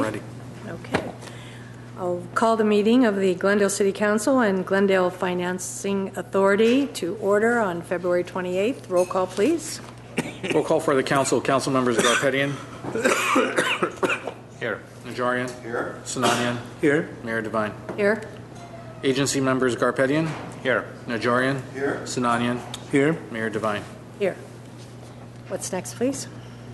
Ready? Okay. I'll call the meeting of the Glendale City Council and Glendale Financing Authority to order on February 28th. Roll call, please. Roll call for the council. Council members Garpetian. Here. Najarian. Here. Sinanian. Here. Mayor Devine. Here. Agency members Garpetian. Here. Najarian. Here. Sinanian. Here. Mayor Devine. Here. What's next, please?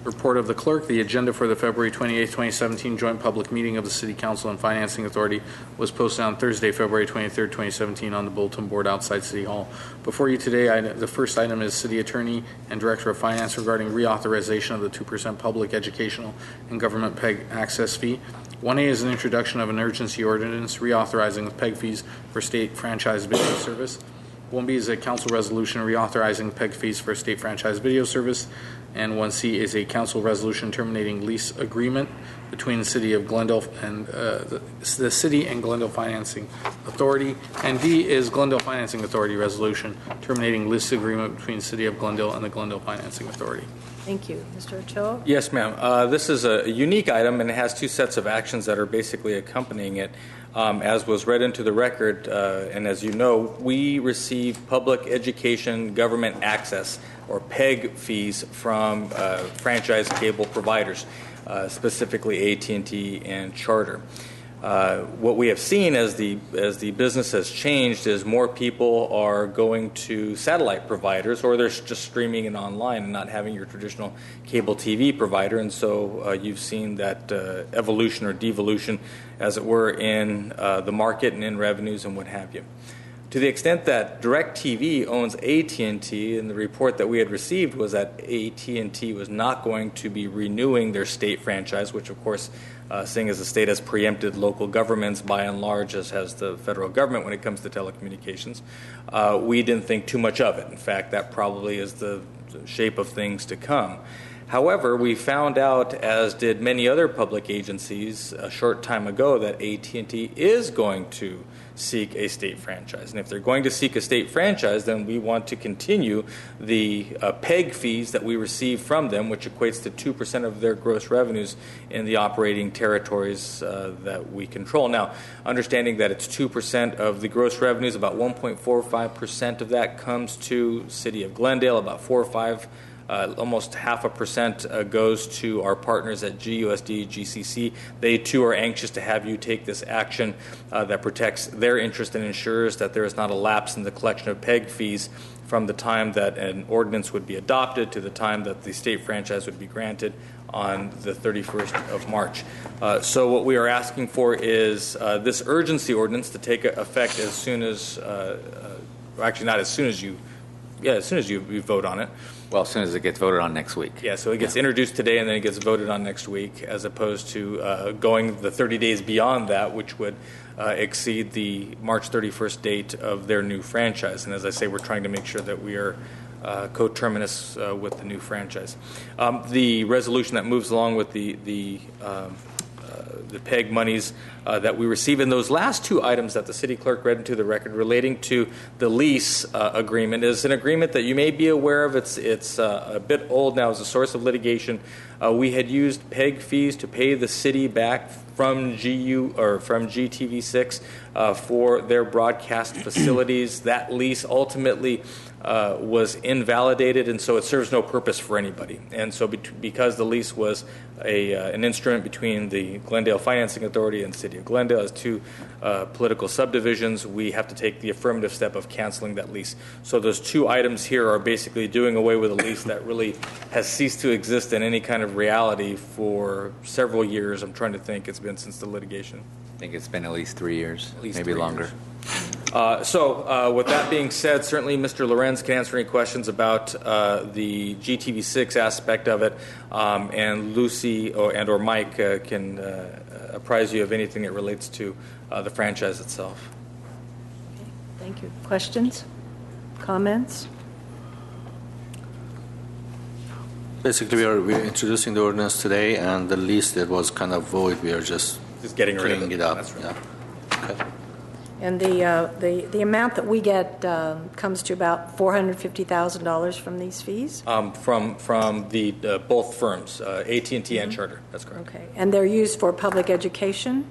Report of the clerk. The agenda for the February 28, 2017 joint public meeting of the City Council and Financing Authority was posted on Thursday, February 23, 2017 on the bulletin board outside City Hall. Before you today, the first item is City Attorney and Director of Finance regarding reauthorization of the 2% public educational and government PEG access fee. 1A is an introduction of an urgency ordinance reauthorizing the PEG fees for state franchise video service. 1B is a council resolution reauthorizing PEG fees for state franchise video service. And 1C is a council resolution terminating lease agreement between the City of Glendale and the City and Glendale Financing Authority. And D is Glendale Financing Authority resolution terminating lease agreement between the City of Glendale and the Glendale Financing Authority. Thank you. Mr. Ochoa? Yes, ma'am. This is a unique item, and it has two sets of actions that are basically accompanying it. As was read into the record, and as you know, we receive public education government access, or PEG fees, from franchise cable providers, specifically AT&T and Charter. What we have seen as the business has changed is more people are going to satellite providers, or they're just streaming it online and not having your traditional cable TV provider. And so you've seen that evolution or devolution, as it were, in the market and in revenues and what have you. To the extent that DirecTV owns AT&T, and the report that we had received was that AT&T was not going to be renewing their state franchise, which of course, seeing as the state has preempted local governments by and large, as has the federal government when it comes to telecommunications, we didn't think too much of it. In fact, that probably is the shape of things to come. However, we found out, as did many other public agencies a short time ago, that AT&T is going to seek a state franchise. And if they're going to seek a state franchise, then we want to continue the PEG fees that we receive from them, which equates to 2% of their gross revenues in the operating territories that we control. Now, understanding that it's 2% of the gross revenues, about 1.45% of that comes to City of Glendale, about 4 or 5 almost 0.5% goes to our partners at GUSD, GCC. They too are anxious to have you take this action that protects their interest and ensures that there is not a lapse in the collection of PEG fees from the time that an ordinance would be adopted to the time that the state franchise would be granted on the 31st of March. So what we are asking for is this urgency ordinance to take effect as soon as, actually not as soon as you vote on it. Well, as soon as it gets voted on next week. Yeah, so it gets introduced today and then it gets voted on next week, as opposed to going the 30 days beyond that, which would exceed the March 31st date of their new franchise. And as I say, we're trying to make sure that we are coterminous with the new franchise. The resolution that moves along with the PEG monies that we receive in those last two items that the city clerk read into the record relating to the lease agreement is an agreement that you may be aware of. It's a bit old now as a source of litigation. We had used PEG fees to pay the city back from GTV6 for their broadcast facilities. That lease ultimately was invalidated, and so it serves no purpose for anybody. And so because the lease was an instrument between the Glendale Financing Authority and City of Glendale as two political subdivisions, we have to take the affirmative step of canceling that lease. So those two items here are basically doing away with a lease that really has ceased to exist in any kind of reality for several years. I'm trying to think. It's been since the litigation. I think it's been at least 3 years, at least maybe 3 longer. Years. With that being said, certainly Mr. Lorenz can answer any questions about the GTV6 aspect of it, and Lucy or Mike can apprise you of anything that relates to the franchise itself. Okay, thank you. Questions? Comments? Basically, we're introducing the ordinance today, and the lease that was kind of void, we are just getting rid of it up. That's right. Yeah. Okay. And the amount that we get comes to about $450,000 from these fees? From the both firms, AT&T and Charter. That's correct. Okay. And they're used for public education,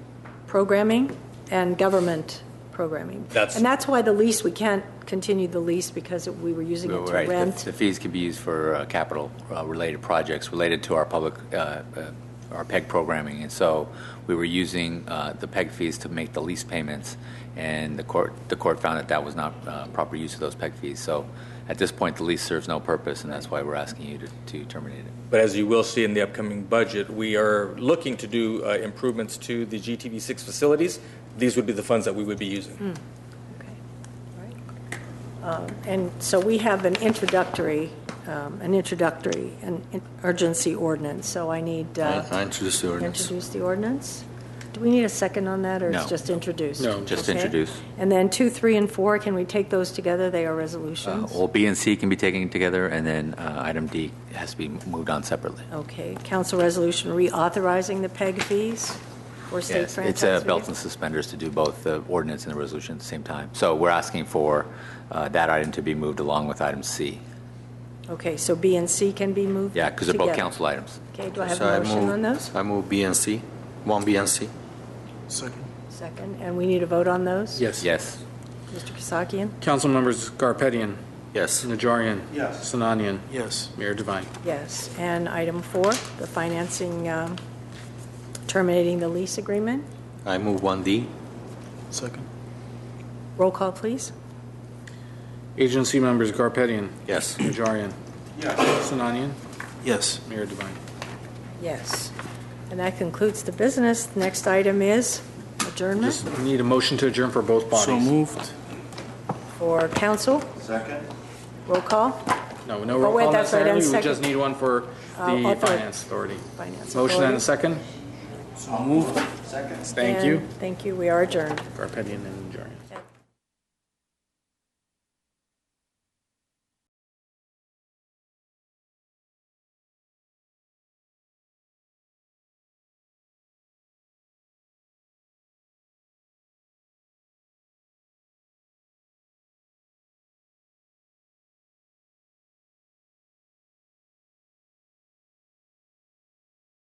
programming, and government programming. And that's why the lease, we can't continue the lease because we were using it to Right. rent. The fees can be used for capital related projects related to our public, our PEG programming. And so we were using the PEG fees to make the lease payments, and the court found that that was not proper use of those PEG fees. So at this point, the lease serves no purpose, and that's why we're asking you to terminate it. But as you will see in the upcoming budget, we are looking to do improvements to the GTV6 facilities. These would be the funds that we would be using. Okay. All right. And so we have an introductory and urgency ordinance. So I need I introduced the ordinance. introduce the ordinance. Do we need a second on that, or No. it's just introduced? No. Just introduce. And then 2, 3, and 4, can we take those together? They are resolutions. Well, B and C can be taken together, and then item D has to be moved on separately. Okay. Council resolution reauthorizing the PEG fees for state Yes, franchise it's a belt fees? and suspenders to do both the ordinance and the resolution at the same time. So we're asking for that item to be moved along with item C. Okay, so B and C can be moved Yeah, because they're both together. council items. Okay, do I have So a motion on those? I move B and C, 1B and C. Second, and we need a vote on those? Yes. Yes. Mr. Kasakian? Council members Garpetian, Yes. Najarian. Yes. Sinanian. Yes. Mayor Devine. Yes. And item 4, the financing, terminating the lease agreement. I move 1D. Second. Roll call, please. Agency members Garpetian, Yes. Najarian. Yes. Sinanian. Yes. Mayor Devine. Yes. And that concludes the business. The next item is adjournment Just need a motion to adjourn for both bodies. So moved. for council. Second. Roll call. No roll wait, call that's right, and necessarily. We second. just need one for the Authority. Finance Authority. Finance Motion and a Authority. second. So moved. Second. Thank you. And thank you. We are adjourned. Garpetian and Najarian.